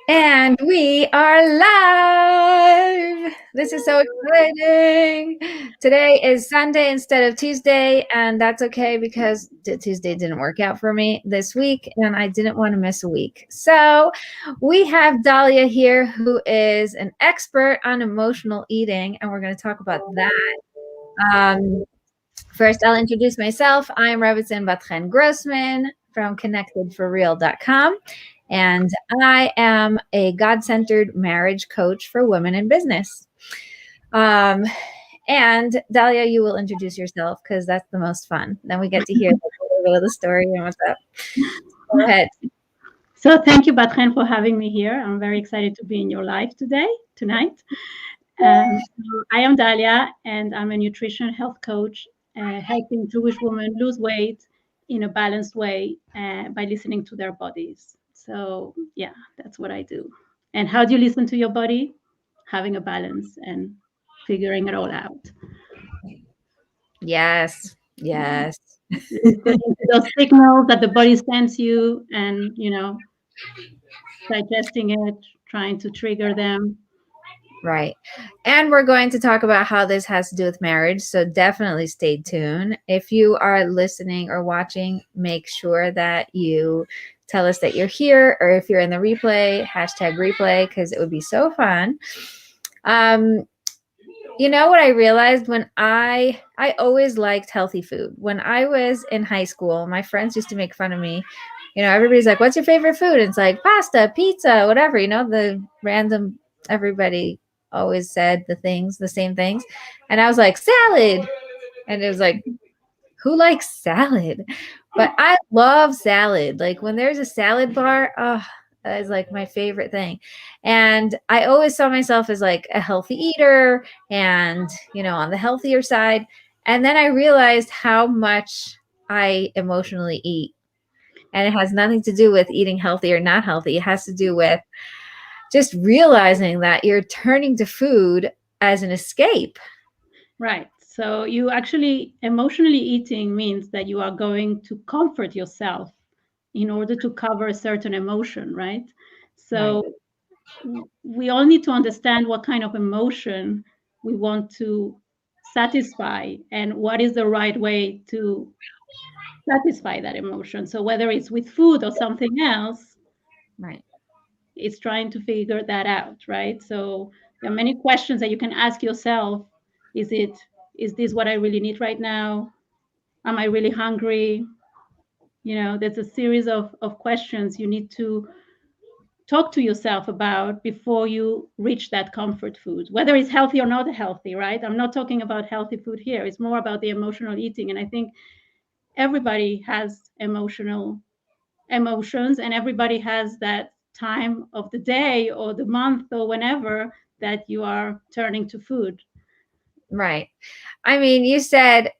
And we are live. This is so exciting. Today is Sunday instead of Tuesday, and that's okay because Tuesday didn't work out for me this week, and I didn't want to miss a week. So we have Dalia here, who is an expert on emotional eating, and we're going to talk about that. First, I'll introduce myself. I'm Rebbetzin Bat-Chen Grossman from ConnectedForReal.com. And I am a God-centered marriage coach for women in business. And Dalia, you will introduce yourself because that's the most fun. Then we get to hear a little bit of the story and what's up. Go ahead. So thank you, Bat-Chen, for having me here. I'm very excited to be in your live tonight. I am Dalia, and I'm a nutrition health coach, helping Jewish women lose weight in a balanced way by listening to their bodies. So yeah, that's what I do. And how do you listen to your body? Having a balance and figuring it all out. Yes. Listening to those signals that the body sends you and, digesting it, trying to trigger them. Right. And we're going to talk about how this has to do with marriage. So definitely stay tuned. If you are listening or watching, make sure that you tell us that you're here, or if you're in the replay, #replay, because it would be so fun. You know what I realized when I always liked healthy food. When I was in high school, my friends used to make fun of me. Everybody's like, what's your favorite food? And it's like pasta, pizza, whatever, the random, everybody always said the same things. And I was like, salad. And it was like, who likes salad? But I love salad. Like when there's a salad bar, that is like my favorite thing. And I always saw myself as like a healthy eater and, on the healthier side. And then I realized how much I emotionally eat. And it has nothing to do with eating healthy or not healthy. It has to do with just realizing that you're turning to food as an escape. Right. So you actually emotionally eating means that you are going to comfort yourself in order to cover a certain emotion, right? So we all need to understand what kind of emotion we want to satisfy and what is the right way to satisfy that emotion. So whether it's with food or something else, Right. it's trying to figure that out, right? So there are many questions that you can ask yourself. Is this what I really need right now? Am I really hungry? There's a series of questions you need to talk to yourself about before you reach that comfort food, whether it's healthy or not healthy, right? I'm not talking about healthy food here. It's more about the emotional eating. And I think everybody has emotions, and everybody has that time of the day or the month or whenever that you are turning to food. Right. I mean, you said,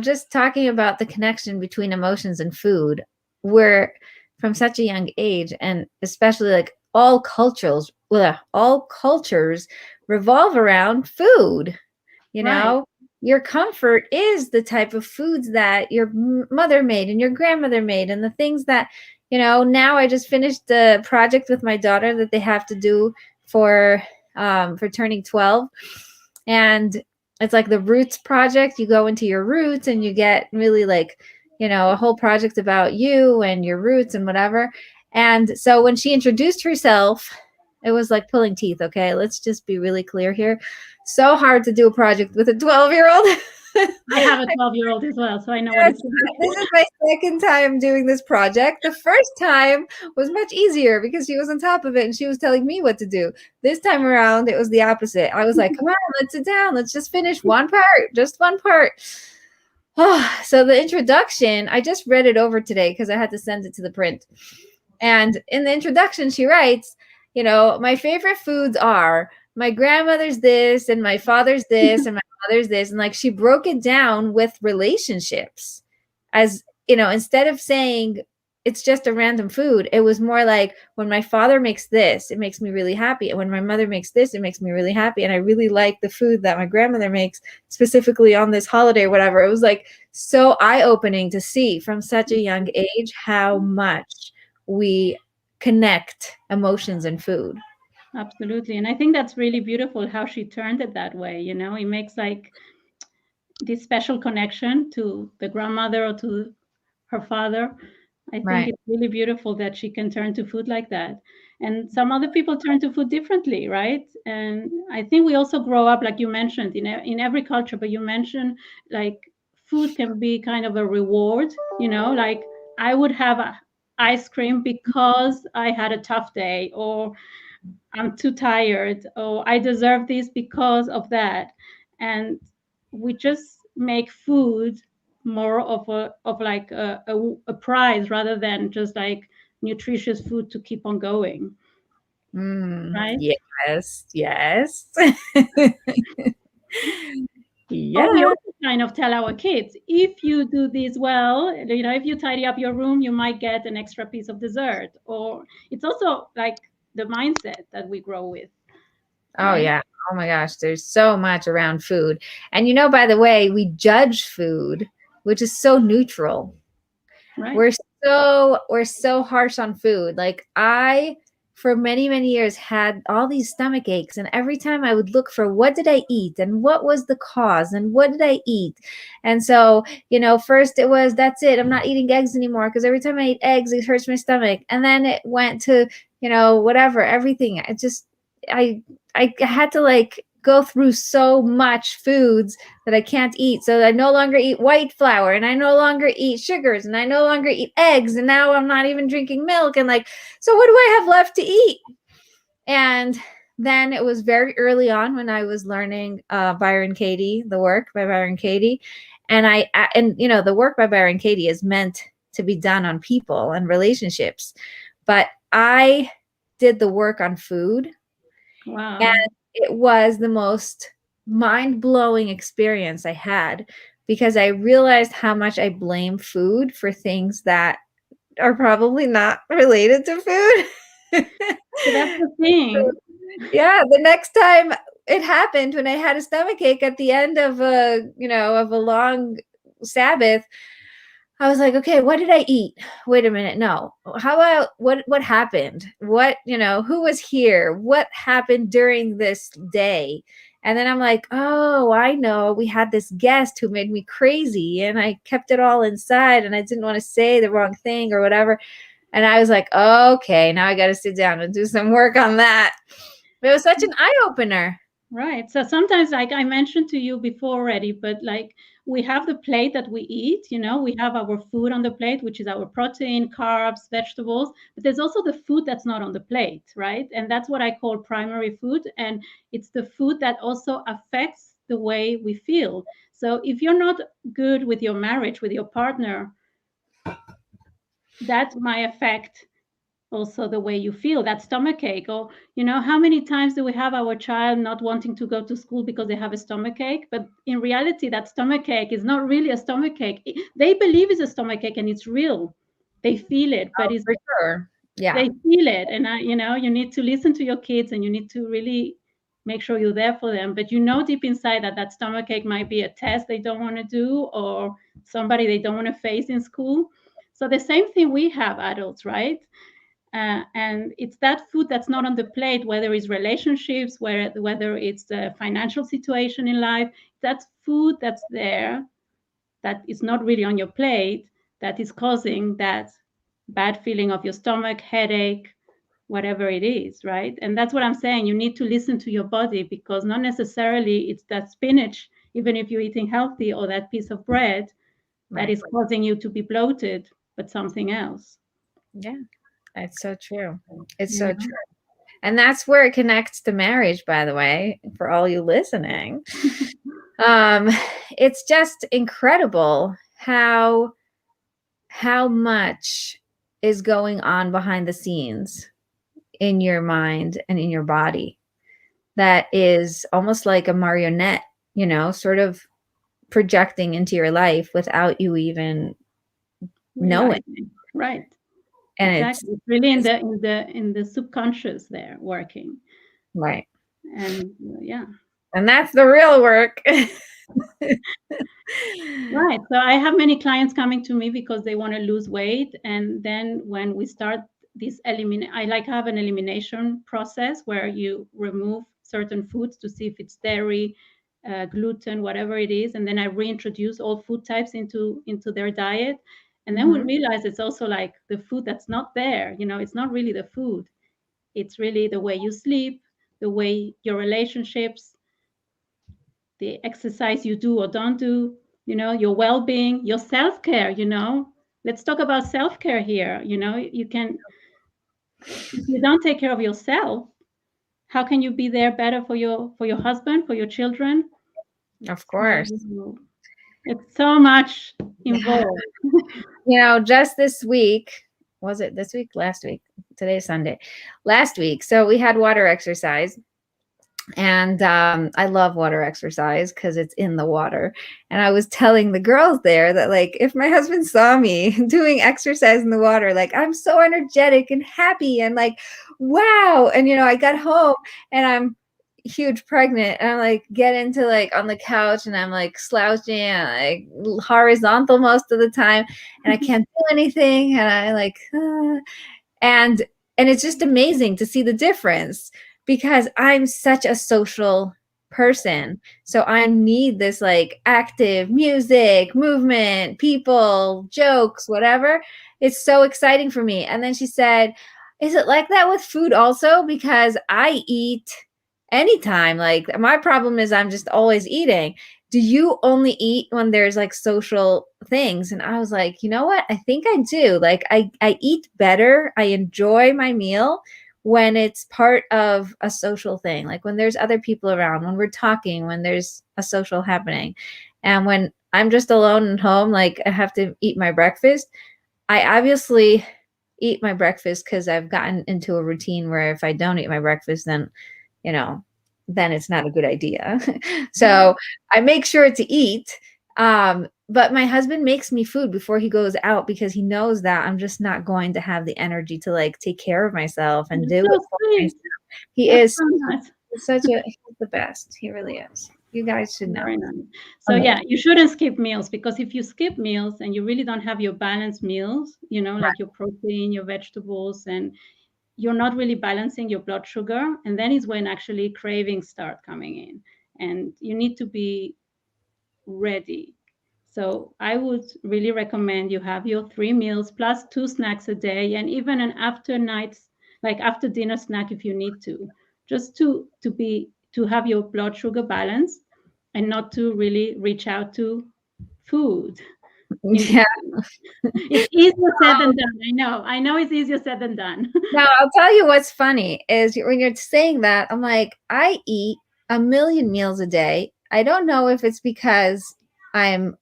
just talking about the connection between emotions and food, we're from such a young age, and especially like all cultures revolve around food. Right. Your comfort is the type of foods that your mother made and your grandmother made, and the things that, now I just finished the project with my daughter that they have to do for turning 12. And it's like the roots project. You go into your roots and you get really like, a whole project about you and your roots and whatever. And so when she introduced herself, it was like pulling teeth. Okay. Let's just be really clear here. So hard to do a project with a 12-year-old. I have a 12-year-old as well, so I know what it's like. This is my second time doing this project. The first time was much easier because she was on top of it and she was telling me what to do. This time around, it was the opposite. I was like, come on, let's sit down. Let's just finish one part, just one part. So the introduction, I just read it over today because I had to send it to the print. And in the introduction, she writes, my favorite foods are my grandmother's this and my father's this and my mother's this. And like she broke it down with relationships as, instead of saying it's just a random food, it was more like when my father makes this, it makes me really happy. And when my mother makes this, it makes me really happy. And I really like the food that my grandmother makes specifically on this holiday or whatever. It was like so eye-opening to see from such a young age how much we connect emotions and food. Absolutely. And I think that's really beautiful how she turned it that way. You know, it makes like this special connection to the grandmother or to her father. I think Right. it's really beautiful that she can turn to food like that. And some other people turn to food differently, right? And I think we also grow up, like you mentioned, in every culture, but you mentioned like food can be kind of a reward, you know, like I would have ice cream because I had a tough day, or I'm too tired, or I deserve this because of that. And we just make food more of a prize rather than just like nutritious food to keep on going, right? Yes, yes. Or we Yeah. also kind of tell our kids, if you do this well, you know, if you tidy up your room, you might get an extra piece of dessert. Or it's also like the mindset that we grow with, Oh, right? yeah. Oh my gosh, there's so much around food. And by the way, we judge food, which is so neutral. Right. We're so harsh on food. Like I for many, many years had all these stomach aches, and every time I would look for what did I eat and what was the cause and what did I eat. And so, first it was that's it. I'm not eating eggs anymore because every time I eat eggs it hurts my stomach. And then it went to, whatever, everything. I had to like go through so much foods that I can't eat. So I no longer eat white flour, and I no longer eat sugars, and I no longer eat eggs, and now I'm not even drinking milk. And like, so what do I have left to eat? And then it was very early on when I was learning Byron Katie, the work by Byron Katie. And the work by Byron Katie is meant to be done on people and relationships. But I did the work on food. Wow. And it was the most mind-blowing experience I had because I realized how much I blame food for things that are probably not related to food. So that's the thing. Yeah, the next time it happened when I had a stomachache at the end of a long Sabbath, I was like, okay, what did I eat? Wait a minute. No. How about what happened? Who was here? What happened during this day? And then I'm like, oh, I know. We had this guest who made me crazy and I kept it all inside and I didn't want to say the wrong thing or whatever. And I was like, okay, now I got to sit down and do some work on that. But it was such an eye-opener. Right. So sometimes, like I mentioned to you before already, but like we have the plate that we eat, you know, we have our food on the plate, which is our protein, carbs, vegetables, but there's also the food that's not on the plate, right? And that's what I call primary food. And it's the food that also affects the way we feel. So if you're not good with your marriage, with your partner, that might affect also the way you feel, that stomach ache. Or how many times do we have our child not wanting to go to school because they have a stomach ache, but in reality that stomach ache is not really a stomach ache. They believe it's a stomach ache and it's real, they feel it, but it's For sure. Yeah. they feel it. And you need to listen to your kids and you need to really make sure you're there for them, but deep inside that stomach ache might be a test they don't want to do or somebody they don't want to face in school. So the same thing we have adults, right? And it's that food that's not on the plate, whether it's relationships, whether it's the financial situation in life, that's food that's there that is not really on your plate, that is causing that bad feeling of your stomach, headache, whatever it is, right? And that's what I'm saying. You need to listen to your body because not necessarily it's that spinach, even if you're eating healthy, or that piece of bread that is causing you to be bloated, but something else. Yeah. It's so true. It's so true. And that's where it connects to marriage, by the way, for all you listening. It's just incredible how much is going on behind the scenes in your mind and in your body that is almost like a marionette, sort of projecting into your life without you even knowing. Right. And exactly. It's really in the subconscious there working. Right. And yeah. And that's the real work. Right. So I have many clients coming to me because they want to lose weight. And then when we start I like have an elimination process where you remove certain foods to see if it's dairy, gluten, whatever it is, and then I reintroduce all food types into their diet. And then we realize it's also like the food that's not there. It's not really the food. It's really the way you sleep, the way your relationships, the exercise you do or don't do, your well-being, your self-care. Let's talk about self-care here. If you don't take care of yourself, how can you be there better for your husband, for your children? Of course. So, it's so much involved. Just this week, was it this week? Last week. Today's Sunday. Last week. So we had water exercise. And I love water exercise because it's in the water. And I was telling the girls there that, like, if my husband saw me doing exercise in the water, like, I'm so energetic and happy and like, wow. And, I got home and I'm huge pregnant and I'm like, get into like on the couch and I'm like slouching and like horizontal most of the time and I can't do anything. And I like, and it's just amazing to see the difference, because I'm such a social person. So I need this like active music, movement, people, jokes, whatever. It's so exciting for me. And then she said, is it like that with food also? Because I eat anytime. Like, my problem is I'm just always eating. Do you only eat when there's like social things? And I was like, you know what? I think I do. Like, I eat better. I enjoy my meal when it's part of a social thing, like when there's other people around, when we're talking, when there's a social happening. And when I'm just alone at home, like I have to eat my breakfast, I obviously eat my breakfast because I've gotten into a routine where if I don't eat my breakfast, then, then it's not a good idea. So I make sure to eat. But my husband makes me food before he goes out because he knows that I'm just not going to have the energy to like take care of myself and do it for myself. He is he's the best. He really is. You guys should know. Very nice. So yeah, you shouldn't skip meals, because if you skip meals and you really don't have your balanced meals, like your protein, your vegetables, and you're not really balancing your blood sugar, and then is when actually cravings start coming in, and you need to be ready. So I would really recommend you have your 3 meals plus 2 snacks a day, and even an after dinner snack if you need to, just to have your blood sugar balance and not to really reach out to food. Yeah. It's easier said than done. I know it's easier said than done. Now, I'll tell you what's funny is when you're saying that, I'm like, I eat a million meals a day. I don't know if it's because I'm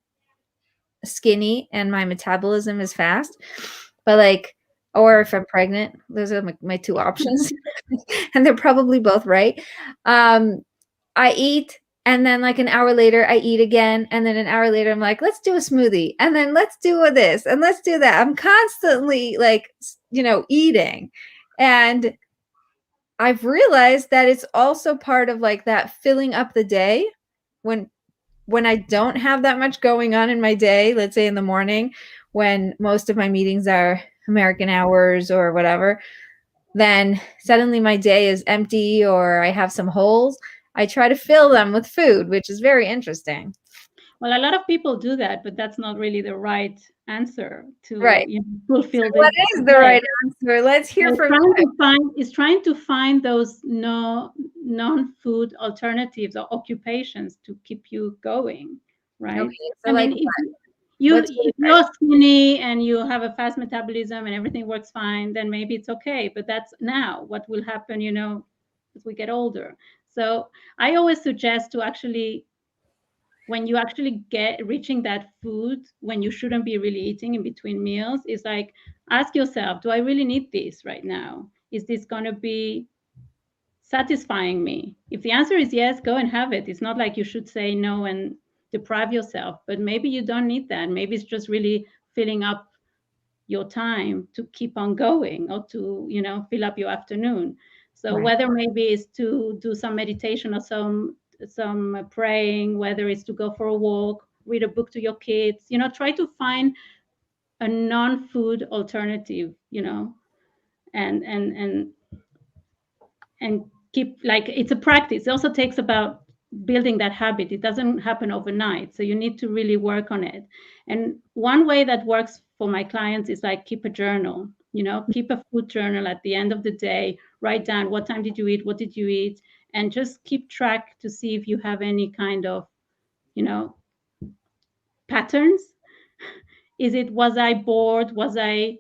skinny and my metabolism is fast, but like, or if I'm pregnant. Those are my two options. And they're probably both right. I eat, and then like an hour later I eat again, and then an hour later I'm like, let's do a smoothie, and then let's do this and let's do that. I'm constantly like, eating. And I've realized that it's also part of like that filling up the day when I don't have that much going on in my day, let's say in the morning when most of my meetings are American hours or whatever, then suddenly my day is empty or I have some holes. I try to fill them with food, which is very interesting. Well, a lot of people do that, but that's not really the right answer to So fulfill this. what is the right answer? Let's hear from you. It's trying to find those non-food alternatives or occupations to keep you going, right? Okay, so if you're skinny and you have a fast metabolism and everything works fine, then maybe it's okay. But that's now. What will happen, as we get older? So I always suggest to actually, when you actually reaching that food, when you shouldn't be really eating in between meals, is like, ask yourself, do I really need this right now? Is this going to be satisfying me? If the answer is yes, go and have it. It's not like you should say no and deprive yourself, but maybe you don't need that. Maybe it's just really filling up your time to keep on going, or to fill up your afternoon. So whether maybe it's to do some meditation or some praying, whether it's to go for a walk, read a book to your kids, try to find a non-food alternative, and and and and keep, like, it's a practice. It also takes about building that habit. It doesn't happen overnight, so you need to really work on it. And one way that works for my clients is like keep a journal, keep a food journal at the end of the day, write down what time did you eat, what did you eat, and just keep track to see if you have any kind of patterns. Was I bored, was I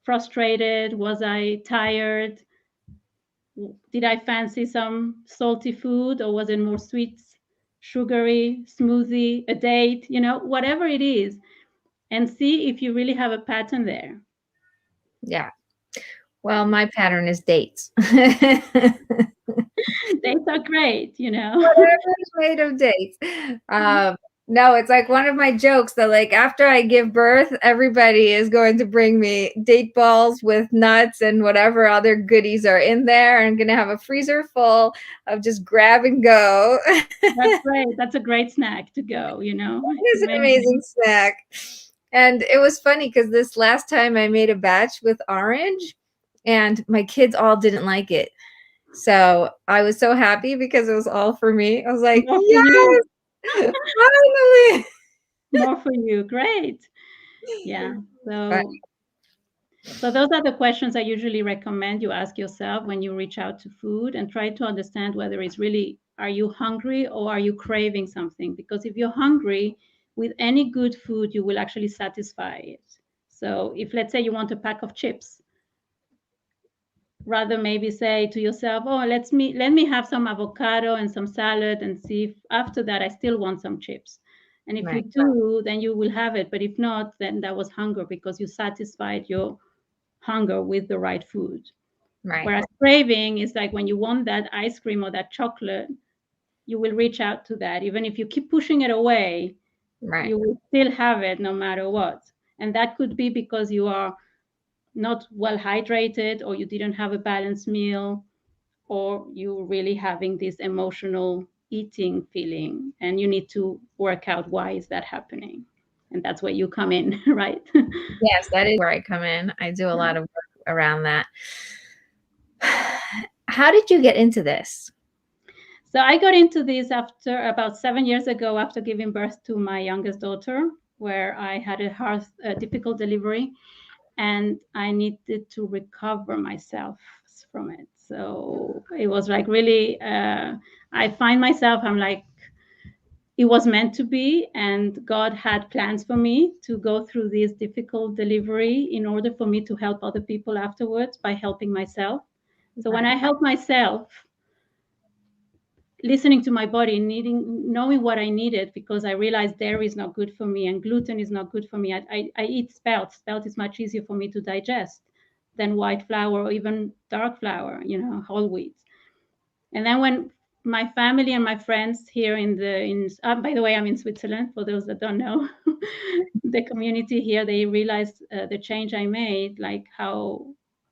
frustrated, was I tired, did I fancy some salty food, or was it more sweet, sugary, smoothie, a date, whatever it is, and see if you really have a pattern there. Yeah. Well, my pattern is dates. Dates are great, Whatever's made of dates. No, it's like one of my jokes that, like, after I give birth, everybody is going to bring me date balls with nuts and whatever other goodies are in there. I'm going to have a freezer full of just grab and go. That's great. That's a great snack to go, It is an amazing snack. And it was funny because this last time I made a batch with orange and my kids all didn't like it. So I was so happy because it was all for me. I was like, yes, finally. More for you. Great. Yeah. So those are the questions I usually recommend you ask yourself when you reach out to food, and try to understand whether it's really, are you hungry or are you craving something? Because if you're hungry, with any good food, you will actually satisfy it. So if, let's say, you want a pack of chips, rather maybe say to yourself, oh, let me have some avocado and some salad, and see if after that I still want some chips. And if you do, then you will have it. But if not, then that was hunger, because you satisfied your hunger with the right food. Right. Whereas craving is like when you want that ice cream or that chocolate, you will reach out to that. Even if you keep pushing it away, you will still have it no matter what. And that could be because you are not well hydrated, or you didn't have a balanced meal, or you really having this emotional eating feeling, and you need to work out why is that happening. And that's where you come in, right? Yes, that is where I come in. I do a lot of work around that. How did you get into this? So I got into this after about 7 years ago, after giving birth to my youngest daughter, where I had a difficult delivery, and I needed to recover myself from it. So it was like really, I find myself, I'm like, it was meant to be, and God had plans for me to go through this difficult delivery in order for me to help other people afterwards by helping myself. So when I help myself, listening to my body, knowing what I needed, because I realized dairy is not good for me and gluten is not good for me. I eat spelt. Spelt is much easier for me to digest than white flour or even dark flour, whole wheat. And then when my family and my friends here by the way, I'm in Switzerland, for those that don't know, the community here, they realized the change I made, like how,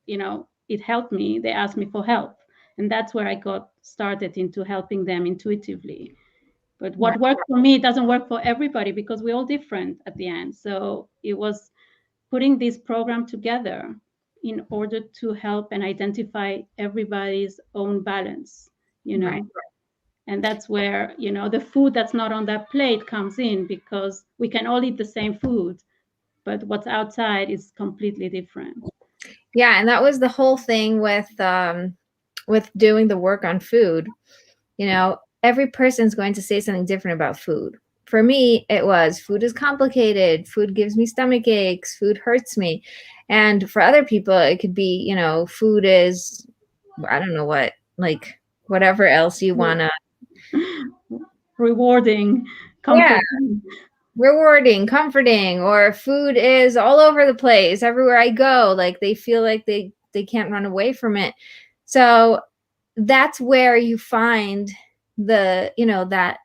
it helped me. They asked me for help. And that's where I got started into helping them intuitively. But what worked for me doesn't work for everybody, because we're all different at the end. So it was putting this program together in order to help and identify everybody's own balance, And that's where, the food that's not on that plate comes in, because we can all eat the same food, but what's outside is completely different. Yeah, and that was the whole thing with doing the work on food. Every person's going to say something different about food. For me, it was food is complicated. Food gives me stomach aches. Food hurts me. And for other people, it could be, food is, I don't know what, like whatever else you want to. Rewarding, comforting. Yeah. Rewarding, comforting, or food is all over the place. Everywhere I go, like they feel like they can't run away from it. So that's where you find the, that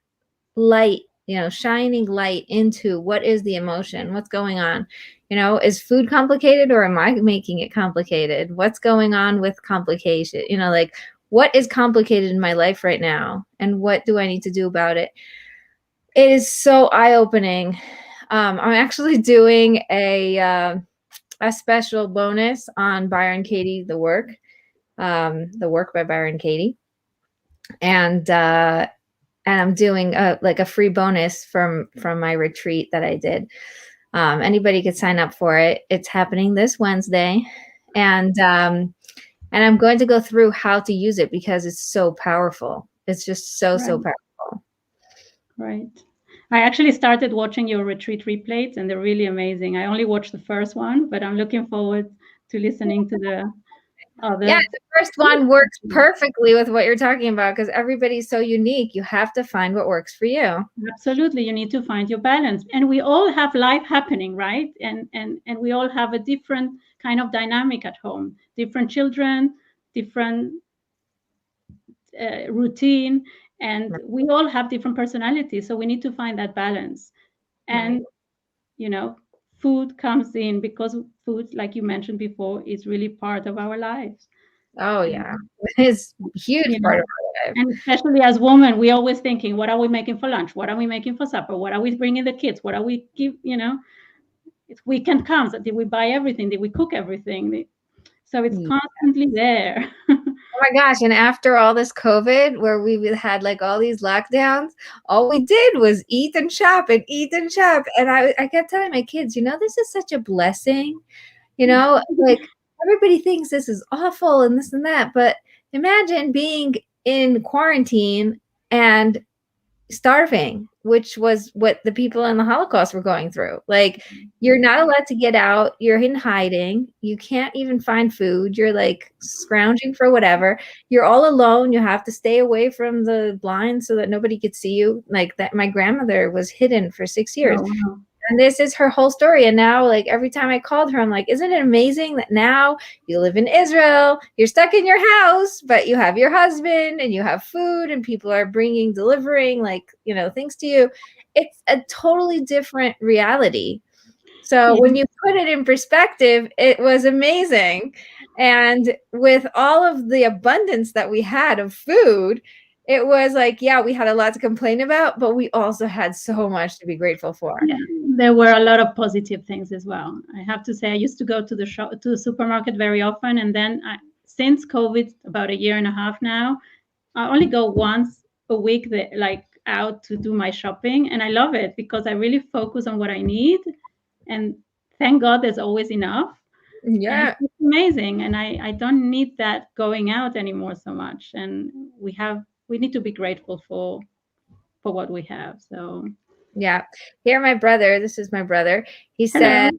light, shining light into what is the emotion, what's going on. Is food complicated, or am I making it complicated? What's going on with complication? Like, what is complicated in my life right now, and what do I need to do about it? It is so eye-opening. I'm actually doing a a special bonus on Byron Katie, the work by Byron Katie. And I'm doing a free bonus from my retreat that I did. Anybody could sign up for it. It's happening this Wednesday. And I'm going to go through how to use it because it's so powerful. It's just so powerful. Right. I actually started watching your retreat replays, and they're really amazing. I only watched the first one, but I'm looking forward to listening to the other. Yeah, the first one works perfectly with what you're talking about because everybody's so unique. You have to find what works for you. Absolutely. You need to find your balance. And we all have life happening, right? And we all have a different kind of dynamic at home, different children, different routine, and we all have different personalities. So we need to find that balance. And, you know, food comes in because food, like you mentioned before, is really part of our lives. Oh, yeah. It's a huge part of our life. And especially as women, we're always thinking, what are we making for lunch? What are we making for supper? What are we bringing the kids? What are we give, weekend comes. Did we buy everything? Did we cook everything? So it's constantly there. Oh my gosh. And after all this COVID, where we had like all these lockdowns, all we did was eat and shop and eat and shop. And I kept telling my kids, this is such a blessing, like everybody thinks this is awful and this and that. But imagine being in quarantine and starving, which was what the people in the Holocaust were going through. Like, you're not allowed to get out. You're in hiding. You can't even find food. You're like scrounging for whatever. You're all alone. You have to stay away from the blinds so that nobody could see you. Like that, my grandmother was hidden for 6 years. Oh, wow. And this is her whole story. And now, like, every time I called her, I'm like, isn't it amazing that now you live in Israel, you're stuck in your house, but you have your husband and you have food and people are delivering, like, things to you. It's a totally different reality. So when you put it in perspective, it was amazing. And with all of the abundance that we had of food, it was like, yeah, we had a lot to complain about, but we also had so much to be grateful for. Yeah, there were a lot of positive things as well. I have to say, I used to go to the supermarket very often, and then since COVID, about a year and a half now, I only go once a week, out to do my shopping, and I love it because I really focus on what I need, and thank God there's always enough. Yeah, it's amazing, and I don't need that going out anymore so much, and we need to be grateful for what we have. So yeah. This is my brother. He said,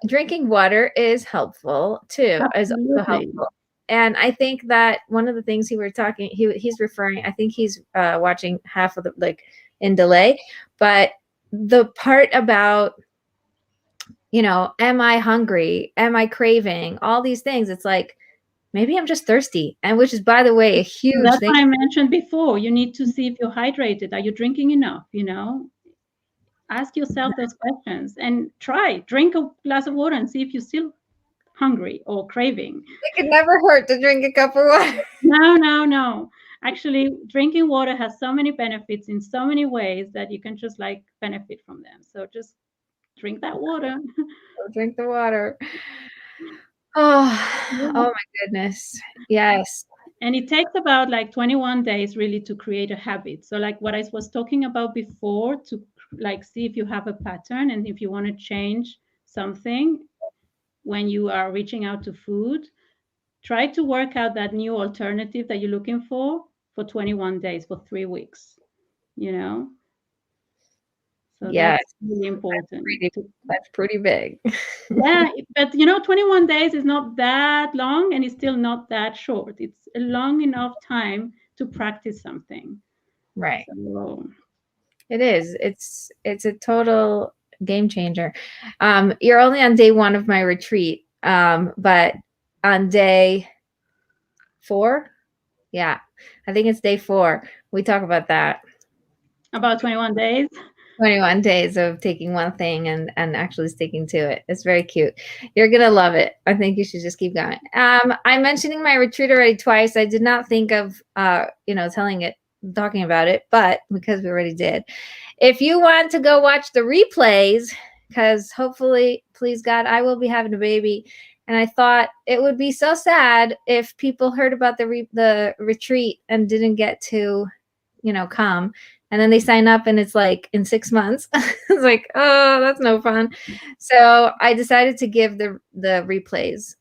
drinking water is helpful too. Is also helpful. And I think that one of the things he's referring, I think he's watching half of in delay, but the part about, am I hungry? Am I craving? All these things. It's like, maybe I'm just thirsty. And which is, by the way, a huge thing. That's what I mentioned before. You need to see if you're hydrated. Are you drinking enough? Ask yourself those questions and drink a glass of water and see if you're still hungry or craving. It could never hurt to drink a cup of water. No. Actually, drinking water has so many benefits in so many ways that you can just benefit from them. So just drink that water. Drink the water. Oh my goodness. Yes. And it takes about 21 days really to create a habit. So what I was talking about before, to see if you have a pattern and if you want to change something when you are reaching out to food, try to work out that new alternative that you're looking for 21 days, for 3 weeks, So yeah, that's really important. That's pretty big. Yeah, but 21 days is not that long, and it's still not that short. It's a long enough time to practice something. Right. So, it is. It's a total game changer. You're only on day 1 of my retreat, but on day 4, yeah, I think it's day 4. We talk about that. About 21 days. 21 days of taking one thing and actually sticking to it. It's very cute. You're going to love it. I think you should just keep going. I'm mentioning my retreat already twice. I did not think of, talking about it, but because we already did. If you want to go watch the replays, because hopefully, please God, I will be having a baby. And I thought it would be so sad if people heard about the retreat and didn't get to, come. And then they sign up and it's like in 6 months. It's like, oh, that's no fun. So I decided to give the replays.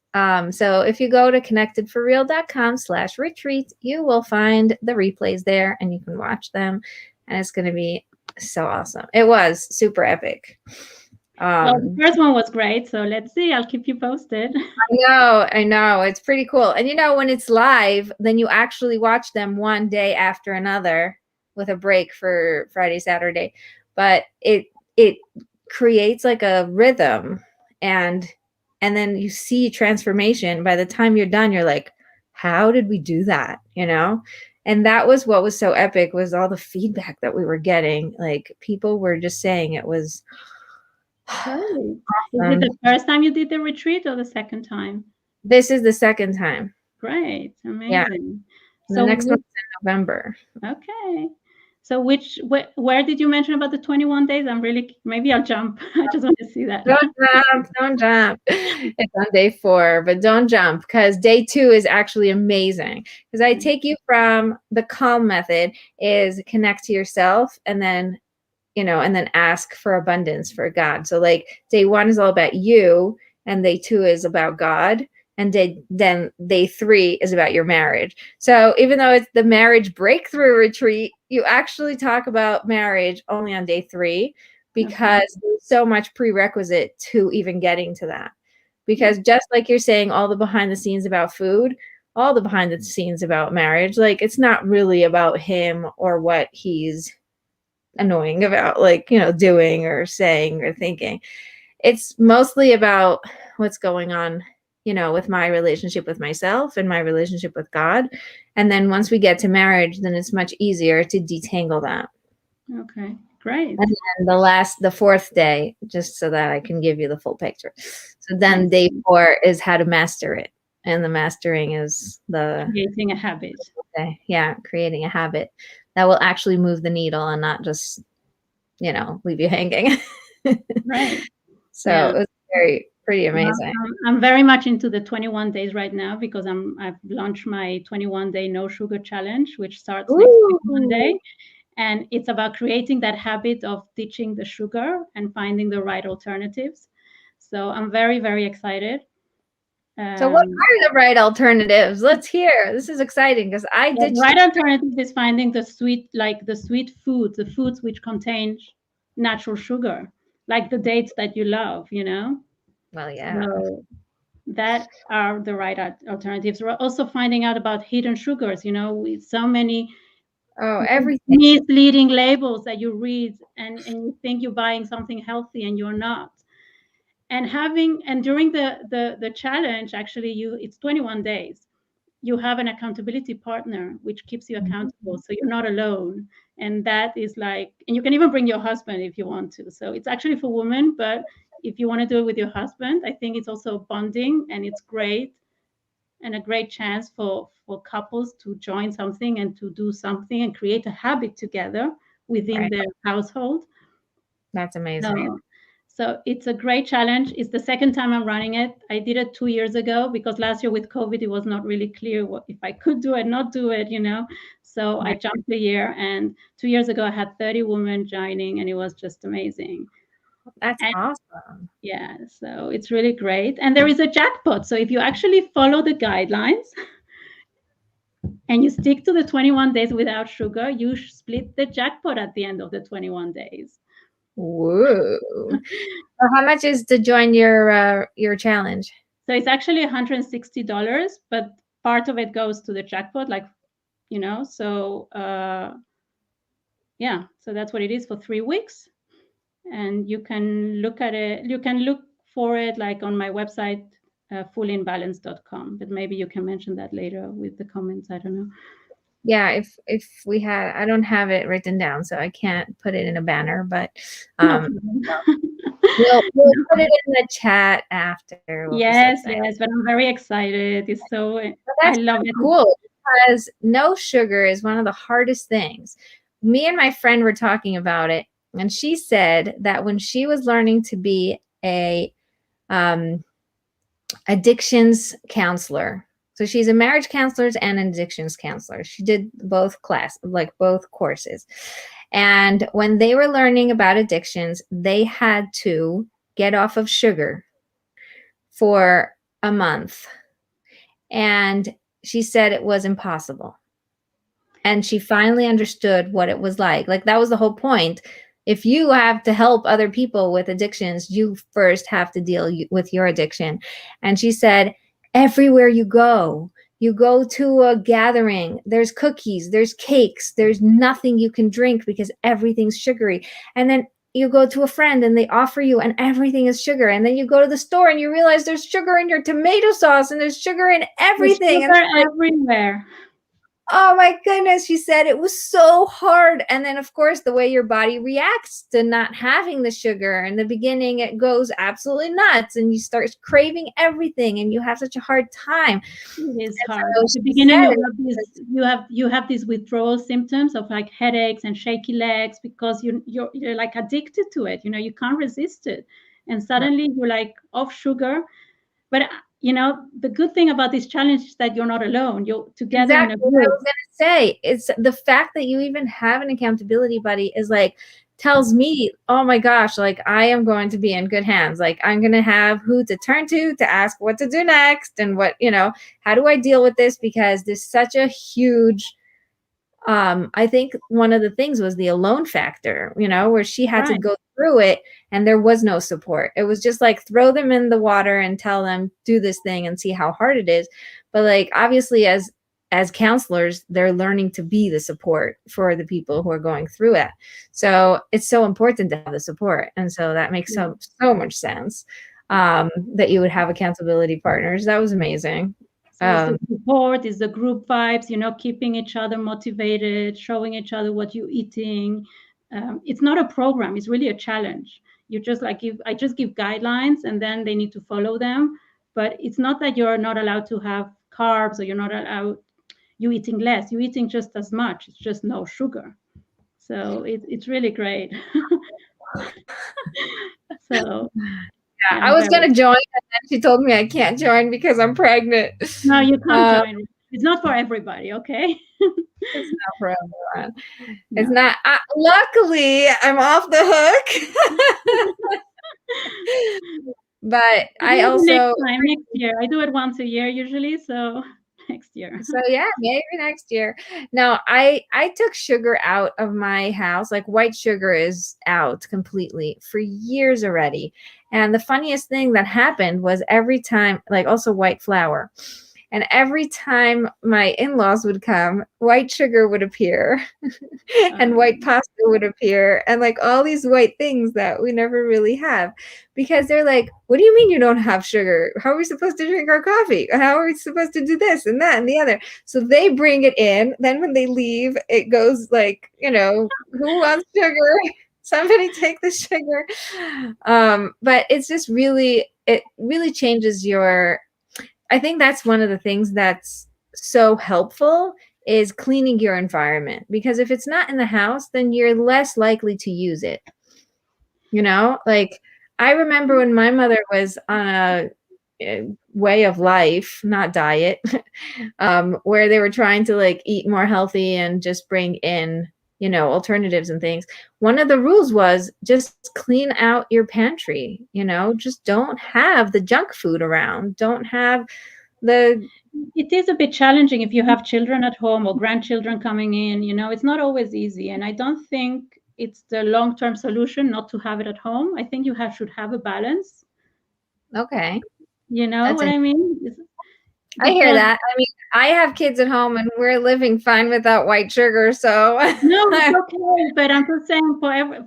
So if you go to ConnectedForReal.com/retreat, you will find the replays there and you can watch them. And it's going to be so awesome. It was super epic. Well, the first one was great. So let's see. I'll keep you posted. I know. It's pretty cool. And when it's live, then you actually watch them one day after another with a break for Friday, Saturday. But it creates like a rhythm, and then you see transformation. By the time you're done, you're like, how did we do that? And that was what was so epic, was all the feedback that we were getting. Like, people were just saying it was awesome. Is it the first time you did the retreat or the second time? This is the second time. Great. Amazing. Yeah. So the next one's in November. Okay. So where did you mention about the 21 days? Maybe I'll jump. I just want to see that. Don't jump. It's on day 4, but don't jump, because day 2 is actually amazing. Because I take you from the calm method is connect to yourself, and then, and then ask for abundance for God. So like day 1 is all about you, and day 2 is about God. And then day 3 is about your marriage. So even though it's the marriage breakthrough retreat, you actually talk about marriage only on day 3, because there's so much prerequisite to even getting to that. Because just like you're saying, all the behind the scenes about food, all the behind the scenes about marriage, like, it's not really about him or what he's annoying about, like, doing or saying or thinking. It's mostly about what's going on, with my relationship with myself and my relationship with God. And then once we get to marriage, then it's much easier to detangle that. Okay, great. And then the 4th day, just so that I can give you the full picture. So then day 4 is how to master it. And the mastering is creating a habit. Okay. Yeah, creating a habit that will actually move the needle and not just, leave you hanging. Right. So it was pretty amazing. I'm very much into the 21 days right now, because I've launched my 21-day no sugar challenge, which starts next week Monday. And it's about creating that habit of ditching the sugar and finding the right alternatives. So I'm very, very excited. So what are the right alternatives? Let's hear. This is exciting, because the right alternative is finding the sweet foods, the foods which contain natural sugar, like the dates that you love, Well, yeah. So that are the right alternatives. We're also finding out about hidden sugars, with so many everything misleading labels that you read, and you think you're buying something healthy and you're not. And during the challenge, actually, it's 21 days. You have an accountability partner which keeps you accountable, so you're not alone. And that is and you can even bring your husband if you want to. So it's actually for women, but if you want to do it with your husband, I think it's also bonding, and it's great, and a great chance for couples to join something and to do something and create a habit together within their household. That's amazing. So it's a great challenge. It's the second time I'm running it. I did it 2 years ago, because last year with COVID, it was not really clear if I could do it, not do it, So I jumped a year, and 2 years ago I had 30 women joining, and it was just amazing. That's awesome. Yeah, so it's really great. And there is a jackpot. So if you actually follow the guidelines and you stick to the 21 days without sugar, you split the jackpot at the end of the 21 days. Whoa. So how much is to join your challenge? So it's actually $160, but part of it goes to the jackpot, so yeah, so that's what it is for 3 weeks. And you can look at it, you can look for it on my website, fullinbalance.com, but maybe you can mention that later with the comments. I don't know. Yeah, if we had, I don't have it written down, so I can't put it in a banner, but we'll put it in the chat after. Yes, but I'm very excited. It's I love it. Cool, because no sugar is one of the hardest things. Me and my friend were talking about it, and she said that when she was learning to be a addictions counselor. So she's a marriage counselor and an addictions counselor. She did both courses. And when they were learning about addictions, they had to get off of sugar for a month. And she said it was impossible. And she finally understood what it was like. Like, that was the whole point. If you have to help other people with addictions, you first have to deal with your addiction. And she said, everywhere you go to a gathering, there's cookies, there's cakes, there's nothing you can drink because everything's sugary. And then you go to a friend and they offer you and everything is sugar. And then you go to the store and you realize there's sugar in your tomato sauce and there's sugar in everything. There's sugar everywhere. Oh my goodness, she said it was so hard. And then, of course, the way your body reacts to not having the sugar. In the beginning, it goes absolutely nuts and you start craving everything and you have such a hard time. It is hard. At the beginning, you have these withdrawal symptoms of like headaches and shaky legs because you're like addicted to it. You know, you can't resist it. And suddenly you're like off sugar. But you know, the good thing about this challenge is that you're not alone. You're together in a group. What I was going to say. It's the fact that you even have an accountability buddy is like, tells me, oh my gosh, like I am going to be in good hands. Like I'm going to have who to turn to ask what to do next and what, you know, how do I deal with this? Because there's such a huge, I think one of the things was the alone factor, you know, where she had to go through it and there was no support. It was just like, throw them in the water and tell them, do this thing and see how hard it is. But like, obviously as counselors, they're learning to be the support for the people who are going through it. So it's so important to have the support. And so that makes so much sense, that you would have accountability partners. That was amazing. So the support is the group vibes, you know, keeping each other motivated, showing each other what you're eating. It's not a program. It's really a challenge. You just like I just give guidelines and then they need to follow them. But it's not that you're not allowed to have carbs or you're not allowed, you're eating less. You're eating just as much. It's just no sugar. So it's really great. So yeah, I was going to join, and then she told me I can't join because I'm pregnant. No, you can't join. It's not for everybody, okay? It's not for everyone. No. It's not. Luckily, I'm off the hook. But I also next year. I do it once a year usually, so next year. So yeah, maybe next year. Now I took sugar out of my house. Like white sugar is out completely for years already. And the funniest thing that happened was every time, like also white flour. And every time my in-laws would come, white sugar would appear and white pasta would appear and like all these white things that we never really have, because they're like, what do you mean you don't have sugar? How are we supposed to drink our coffee? How are we supposed to do this and that and the other? So they bring it in. Then when they leave, it goes like, you know, who wants sugar? Somebody take the sugar. But it's just really, it really changes your, I think that's one of the things that's so helpful is cleaning your environment, because if it's not in the house, then you're less likely to use it. You know, like I remember when my mother was on a way of life, not diet, where they were trying to like eat more healthy and just bring in, you know, alternatives and things. One of the rules was just clean out your pantry, you know, just don't have the junk food around. Don't have It is a bit challenging if you have children at home or grandchildren coming in, you know, it's not always easy. And I don't think it's the long-term solution not to have it at home. I think you should have a balance. Okay. You know what I mean? I hear that. I mean, I have kids at home and we're living fine without white sugar. So no, it's okay. But I'm just saying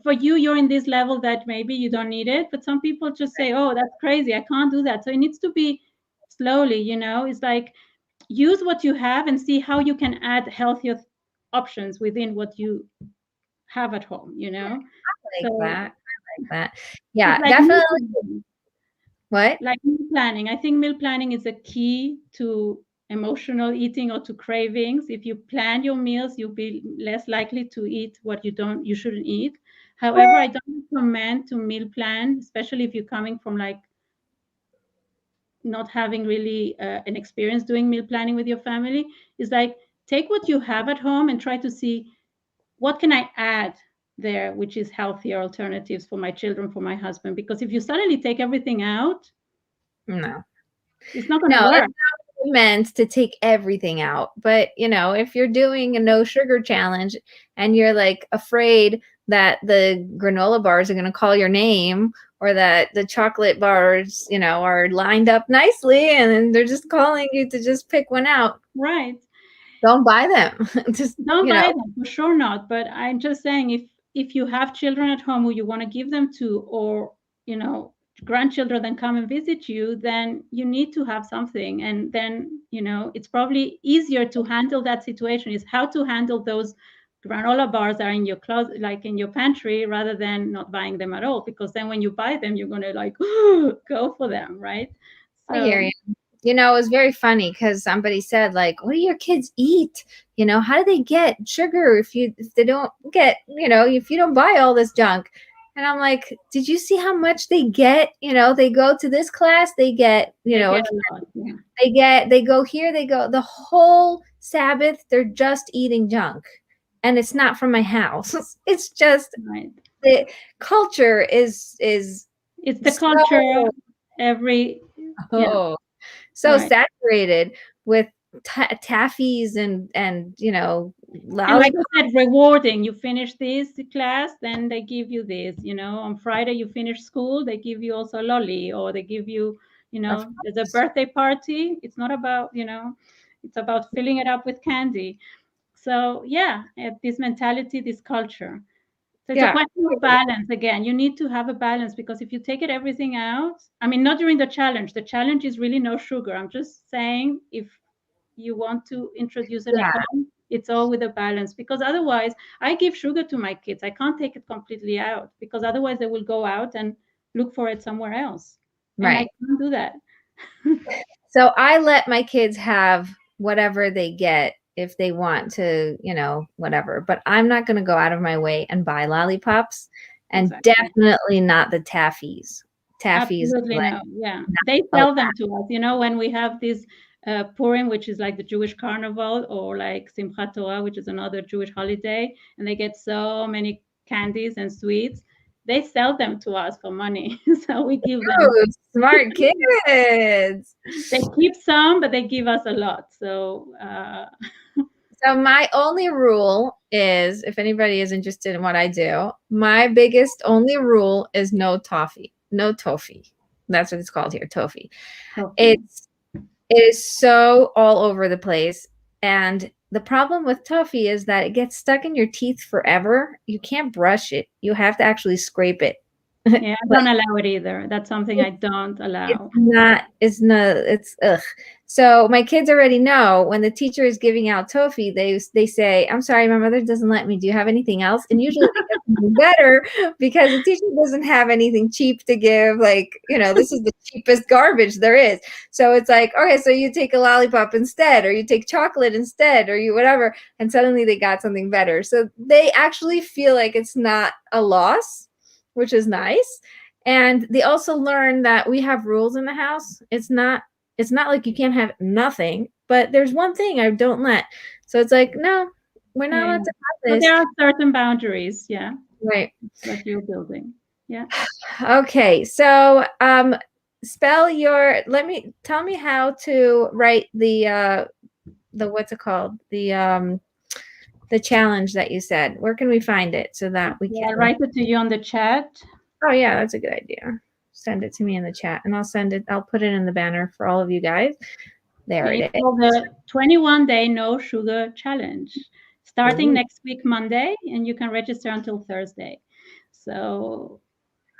for you, you're in this level that maybe you don't need it. But some people just say, oh, that's crazy, I can't do that. So it needs to be slowly, you know. It's like use what you have and see how you can add healthier options within what you have at home, you know. I like that. Yeah, like definitely. What? Like meal planning. I think meal planning is a key to emotional eating or to cravings. If you plan your meals, you'll be less likely to eat what you shouldn't eat. However, I don't recommend to meal plan, especially if you're coming from like not having really an experience doing meal planning with your family, is like, take what you have at home and try to see what can I add there, which is healthier alternatives for my children, for my husband. Because if you suddenly take everything out, No, it's not going to work. it's not meant to take everything out. But, if you're doing a no sugar challenge and you're like afraid that the granola bars are going to call your name, or that the chocolate bars, are lined up nicely and they're just calling you to just pick one out. Right. Don't buy them. Just don't buy them, for sure not. But I'm just saying, if you have children at home who you want to give them to, or grandchildren that come and visit you, then you need to have something. And then it's probably easier to handle that situation, is how to handle those granola bars that are in your closet, like in your pantry, rather than not buying them at all. Because then when you buy them, you're going to like go for them, right? So, I hear you. It was very funny because somebody said, like, what do your kids eat? How do they get sugar if they don't get, if you don't buy all this junk? And I'm like, did you see how much they get? They go to this class, they get, they go here, they go the whole Sabbath, they're just eating junk. And it's not from my house. It's just the culture is it's the culture every saturated with taffies and and like I said, rewarding. You finish this class, then they give you this. On Friday you finish school, they give you also a lolly, or they give you, there's a birthday party. It's not about, it's about filling it up with candy. So this mentality, this culture. So it's a question of balance. Again, you need to have a balance, because if you take everything out, I mean, not during the challenge. The challenge is really no sugar. I'm just saying, if you want to introduce it at home, it's all with a balance, because otherwise I give sugar to my kids. I can't take it completely out, because otherwise they will go out and look for it somewhere else. And I can't do that. So I let my kids have whatever they get if they want to, whatever. But I'm not going to go out of my way and buy lollipops, and definitely not the taffies. Absolutely no. Yeah, they sell them to us. When we have this Purim, which is like the Jewish carnival, or like Simchat Torah, which is another Jewish holiday, and they get so many candies and sweets. They sell them to us for money, so we give them. Smart kids. They keep some, but they give us a lot. So, so my only rule is, if anybody is interested in what I do, my biggest only rule is no toffee. No toffee. That's what it's called here, toffee. It is so all over the place. And the problem with toffee is that it gets stuck in your teeth forever. You can't brush it. You have to actually scrape it. Yeah, I don't allow it either. That's something I don't allow. It's ugh. So my kids already know when the teacher is giving out toffee, they say, I'm sorry, my mother doesn't let me. Do you have anything else? And usually they get something better, because the teacher doesn't have anything cheap to give. Like, this is the cheapest garbage there is. So it's like, okay, so you take a lollipop instead, or you take chocolate instead, or you whatever. And suddenly they got something better. So they actually feel like it's not a loss, which is nice. And they also learn that we have rules in the house. It's not like you can't have nothing, but there's one thing I don't let. So it's like, no, we're not allowed to have this. But there are certain boundaries. Yeah. Right. That you're building. Yeah. Okay. So tell me how to write the what's it called? The challenge that you said. Where can we find it so that we can write it to you on the chat? Oh yeah, that's a good idea. Send it to me in the chat, and I'll put it in the banner for all of you guys. There it is. The 21-day no sugar challenge, starting next week Monday, and you can register until Thursday. So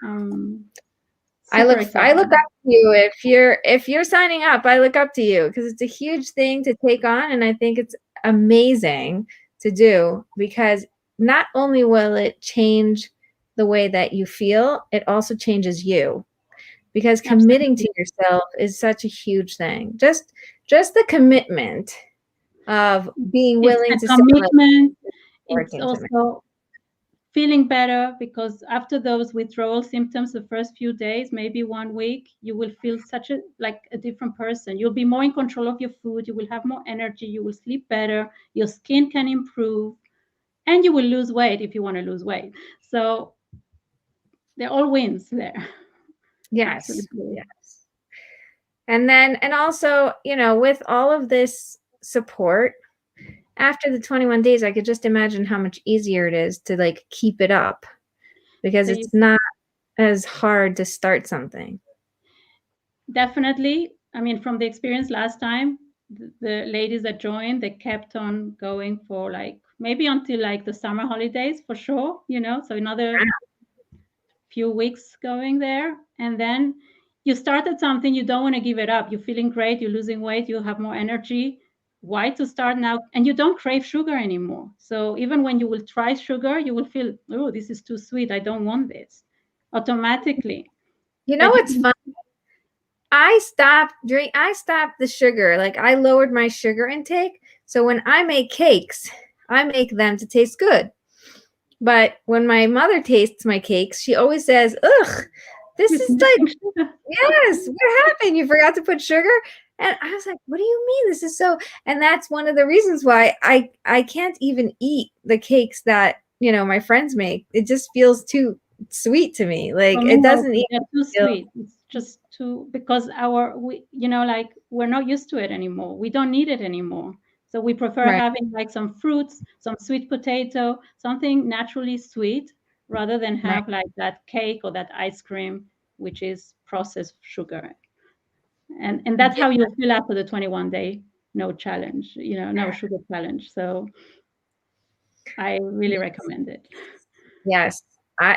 I look up to you. If you're signing up, I look up to you, because it's a huge thing to take on, and I think it's amazing to do, because not only will it change the way that you feel, it also changes you, because committing to yourself is such a huge thing. Just the commitment of being willing to commitment. It's also feeling better, because after those withdrawal symptoms, the first few days, maybe 1 week, you will feel like a different person. You'll be more in control of your food. You will have more energy. You will sleep better. Your skin can improve, and you will lose weight if you want to lose weight. So they're all wins there. Yes. Absolutely. Yes. And then, and also, you know, with all of this support, after the 21 days, I could just imagine how much easier it is to like keep it up, because So it's not as hard to start something. Definitely. I mean, from the experience last time, the ladies that joined, they kept on going for like maybe until like the summer holidays for sure, you know, so another few weeks going there. And then you started something, you don't want to give it up. You're feeling great, you're losing weight, you have more energy. Why to start now? And you don't crave sugar anymore. So even when you will try sugar, you will feel, oh, this is too sweet. I don't want this automatically. You know what's fun? I stopped the sugar. Like I lowered my sugar intake. So when I make cakes, I make them to taste good. But when my mother tastes my cakes, she always says, ugh, this is like, yes, what happened? You forgot to put sugar? And I was like, what do you mean? This is so, and that's one of the reasons why I can't even eat the cakes that, you know, my friends make. It just feels too sweet to me. Like it doesn't even too feel sweet. It's just too, because like we're not used to it anymore. We don't need it anymore. So we prefer right. having like some fruits, some sweet potato, something naturally sweet, rather than have like that cake or that ice cream, which is processed sugar. And that's how you feel after the 21-day no challenge, you know, no sugar challenge. So I really recommend it. Yes.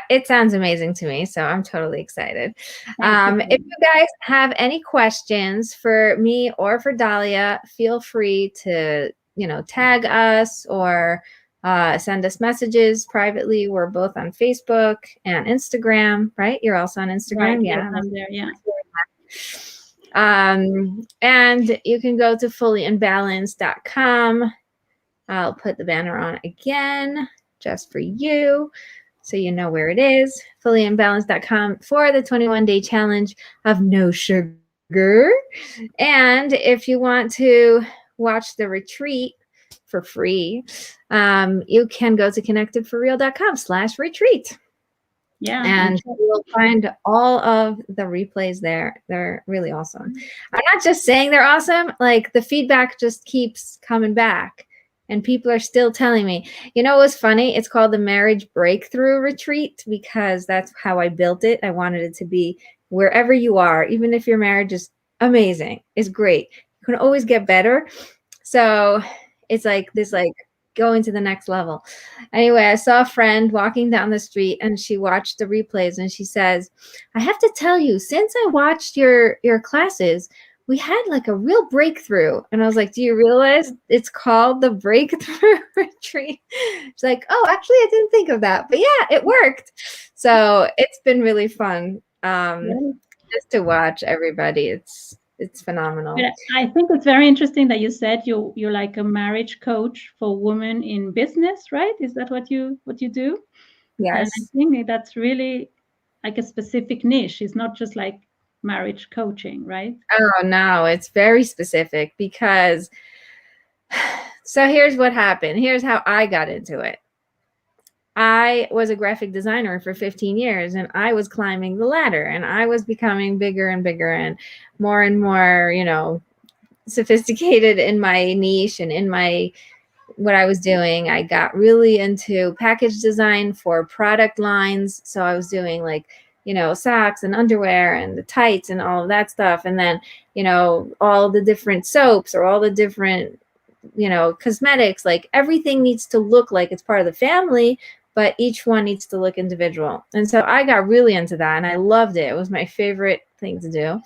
It sounds amazing to me, so I'm totally excited. Thank If you. you guys have any questions for me or for Dalia, feel free to, you know, tag us or send us messages privately. We're both on Facebook and Instagram, right? You're also on Instagram, Right, yeah. yes, I'm there, yeah. And you can go to fullyinbalanced.com. I'll put the banner on again just for you, so you know where it is, fullyinbalanced.com for the 21-day challenge of no sugar. And if you want to watch the retreat for free, you can go to ConnectedForReal.com/retreat. Yeah. And you'll find all of the replays there. They're really awesome. I'm not just saying they're awesome, like the feedback just keeps coming back. And people are still telling me, you know, it was funny. It's called the Marriage Breakthrough Retreat because that's how I built it. I wanted it to be wherever you are, even if your marriage is amazing, is great. You can always get better. So it's like this, like going to the next level. Anyway, I saw a friend walking down the street and she watched the replays and she says, I have to tell you, since I watched your classes, we had like a real breakthrough. And I was like, do you realize it's called the Breakthrough Retreat? She's like, oh, actually, I didn't think of that. But yeah, it worked. So it's been really fun just to watch everybody. It's phenomenal. But I think it's very interesting that you said you're like a marriage coach for women in business, right? Is that what you do? Yes. And I think that's really like a specific niche. It's not just like marriage coaching, right? Oh, no, it's very specific because so here's what happened. Here's how I got into it. I was a graphic designer for 15 years and I was climbing the ladder and I was becoming bigger and bigger and more, you know, sophisticated in my niche and in my what I was doing. I got really into package design for product lines. So I was doing like, you know, socks and underwear and the tights and all of that stuff. And then, you know, all the different soaps or all the different, you know, cosmetics, like everything needs to look like it's part of the family, but each one needs to look individual. And so I got really into that and I loved it. It was my favorite thing to do.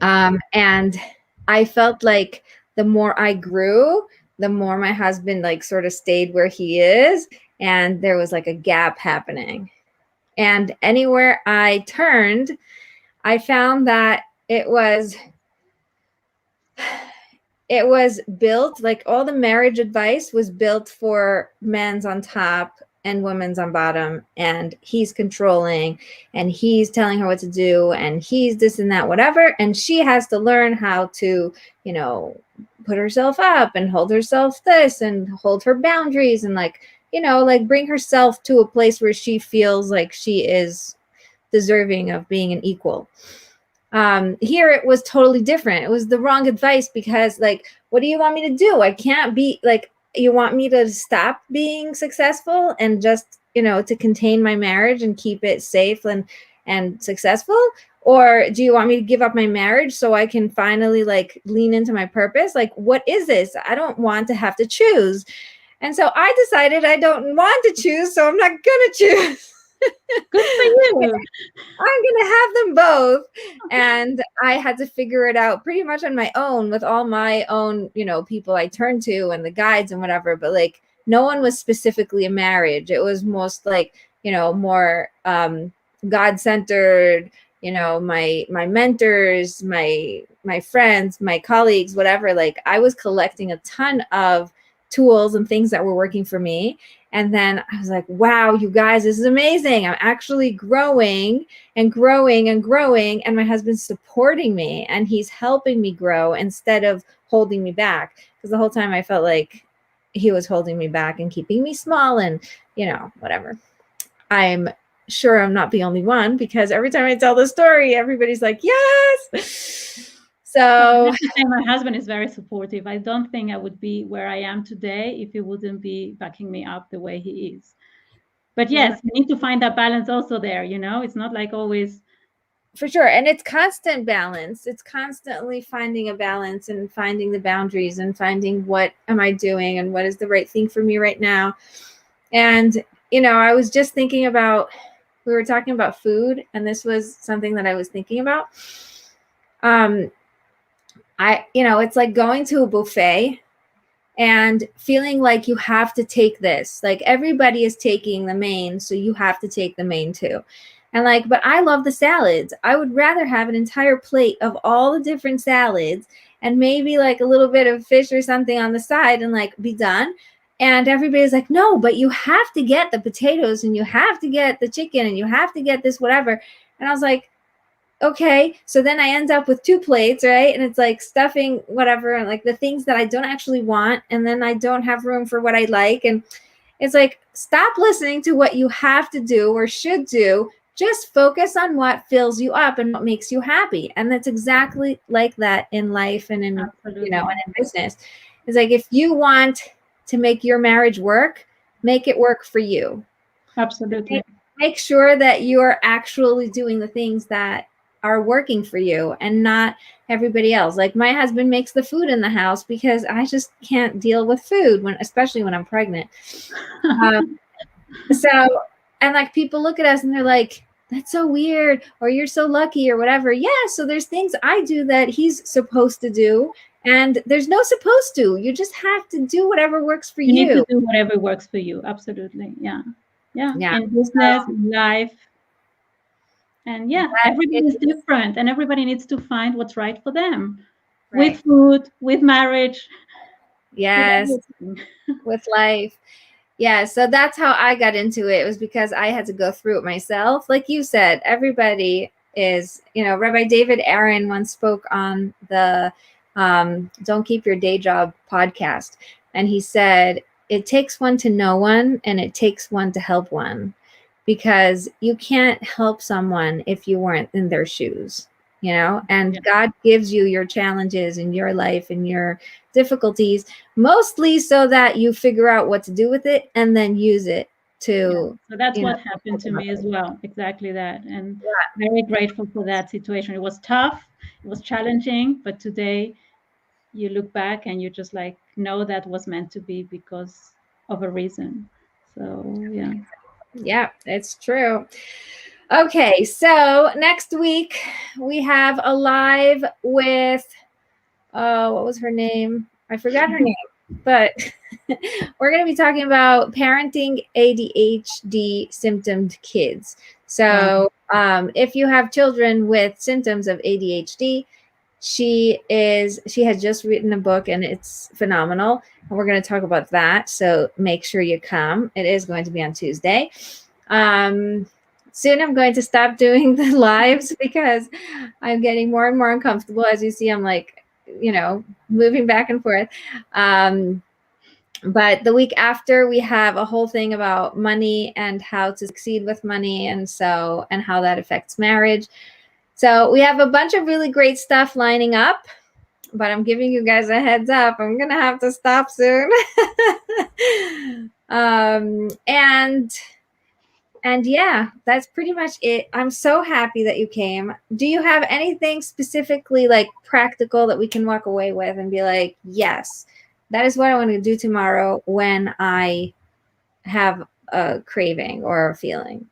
And I felt like the more I grew, the more my husband like sort of stayed where he is. And there was like a gap happening. And anywhere I turned, I found that it was built, like all the marriage advice was built for men's on top and woman's on bottom, and he's controlling, and he's telling her what to do, and he's this and that, whatever. And she has to learn how to, you know, put herself up and hold herself this and hold her boundaries and like, you know, like bring herself to a place where she feels like she is deserving of being an equal. Here it was totally different. It was the wrong advice because like, what do you want me to do? I can't be like, you want me to stop being successful and just, you know, to contain my marriage and keep it safe and successful? Or do you want me to give up my marriage so I can finally like lean into my purpose? Like, what is this? I don't want to have to choose. And so I decided I don't want to choose, so I'm not going to choose. Good for you. I'm going to have them both. And I had to figure it out pretty much on my own with all my own, you know, people I turned to and the guides and whatever. But like, no one was specifically a marriage. It was most like, you know, more God-centered, you know, my mentors, my friends, my colleagues, whatever. Like I was collecting a ton of tools and things that were working for me. And then I was like, wow, you guys, this is amazing. I'm actually growing and growing and growing. And my husband's supporting me and he's helping me grow instead of holding me back. Because the whole time I felt like he was holding me back and keeping me small and, you know, whatever. I'm sure I'm not the only one because every time I tell the story, everybody's like, yes. So I have to say my husband is very supportive. I don't think I would be where I am today if he wouldn't be backing me up the way he is. But yes, we need to find that balance also there, you know, it's not like always. For sure. And it's constant balance. It's constantly finding a balance and finding the boundaries and finding what am I doing and what is the right thing for me right now. And, you know, I was just thinking about, we were talking about food, and this was something that I was thinking about. You know, it's like going to a buffet and feeling like you have to take this, like everybody is taking the main, so you have to take the main too. And like, but I love the salads. I would rather have an entire plate of all the different salads and maybe like a little bit of fish or something on the side and like be done. And everybody's like, no, but you have to get the potatoes and you have to get the chicken and you have to get this, whatever. And I was like, okay, so then I end up with 2 plates, right? And it's like stuffing, whatever, and like the things that I don't actually want. And then I don't have room for what I like. And it's like, stop listening to what you have to do or should do. Just focus on what fills you up and what makes you happy. And that's exactly like that in life and in, Absolutely. you know, and in business. It's like, if you want to make your marriage work, make it work for you. Absolutely. Make sure that you're actually doing the things that are working for you and not everybody else. Like my husband makes the food in the house because I just can't deal with food especially when I'm pregnant. So, and like people look at us and they're like, that's so weird, or you're so lucky or whatever. Yeah. So there's things I do that he's supposed to do. And there's no supposed to, you just have to do whatever works for you. You need to do whatever works for you. Absolutely. Yeah. In business, in life. And yeah, everybody is different and everybody needs to find what's right for them. Right. With food, with marriage. Yes. With life. Yeah. So that's how I got into it. It was because I had to go through it myself. Like you said, everybody is, you know, Rabbi David Aaron once spoke on the Don't Keep Your Day Job podcast. And he said, it takes one to know one and it takes one to help one. Because you can't help someone if you weren't in their shoes, you know, and God gives you your challenges in your life and your difficulties, mostly so that you figure out what to do with it and then use it to. So that's what happened to me as well. Exactly that. And very grateful for that situation. It was tough. It was challenging. But today you look back and you just like know that was meant to be because of a reason. So, yeah. Yeah, it's true. Okay, so next week we have a live with, what was her name? I forgot her name, but we're going to be talking about parenting ADHD symptomed kids. So if you have children with symptoms of ADHD, She has just written a book and it's phenomenal. And we're going to talk about that. So make sure you come. It is going to be on Tuesday. Soon I'm going to stop doing the lives because I'm getting more and more uncomfortable. As you see, I'm like, moving back and forth. But the week after, we have a whole thing about money and how to succeed with money and how that affects marriage. So we have a bunch of really great stuff lining up, but I'm giving you guys a heads up. I'm going to have to stop soon. And yeah, that's pretty much it. I'm so happy that you came. Do you have anything specifically like practical that we can walk away with and be like, yes, that is what I want to do tomorrow when I have a craving or a feeling?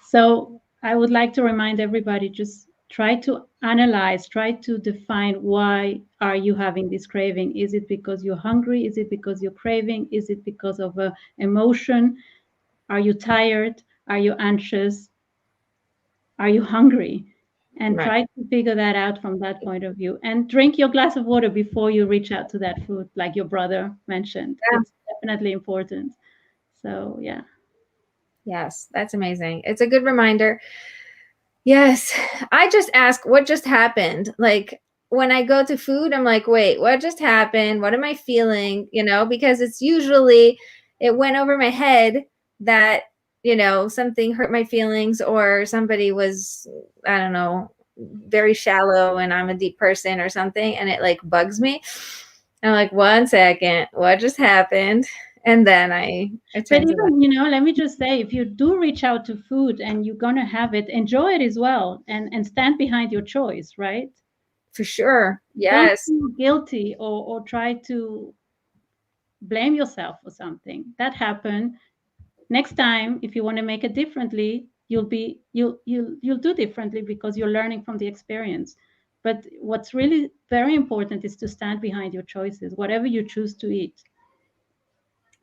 So I would like to remind everybody, just try to analyze, try to define, why are you having this craving? Is it because you're hungry? Is it because you're craving? Is it because of an emotion? Are you tired? Are you anxious? Are you hungry? And try to figure that out from that point of view. And drink your glass of water before you reach out to that food, like your brother mentioned. Yeah. It's definitely important. So, yeah. Yes, that's amazing. It's a good reminder. Yes. I just ask, what just happened? Like, when I go to food, I'm like, wait, what just happened? What am I feeling? Because it's usually, it went over my head that, something hurt my feelings, or somebody was, I don't know, very shallow and I'm a deep person or something. And it like bugs me. I'm like, 1 second, what just happened? And then but even, let me just say, if you do reach out to food and you're going to have it, enjoy it as well, and stand behind your choice, right? For sure. Yes. Don't feel guilty or try to blame yourself for something that happened. Next time, if you want to make it differently, you'll do differently because you're learning from the experience. But what's really very important is to stand behind your choices, whatever you choose to eat.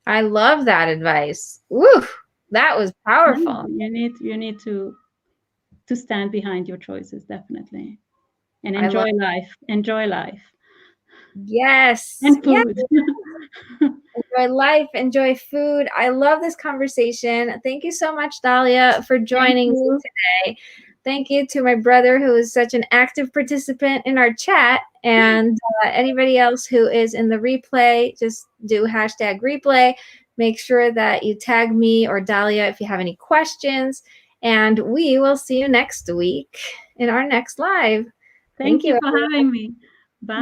I love that advice. Woo, that was powerful. You need to stand behind your choices, definitely, and enjoy life. Enjoy life. Yes. And food. Yes. Enjoy life. Enjoy food. I love this conversation. Thank you so much, Dalia, for joining me today. Thank you to my brother, who is such an active participant in our chat. And anybody else who is in the replay, just do #replay. Make sure that you tag me or Dalia if you have any questions. And we will see you next week in our next live. Thank you for having me. Bye.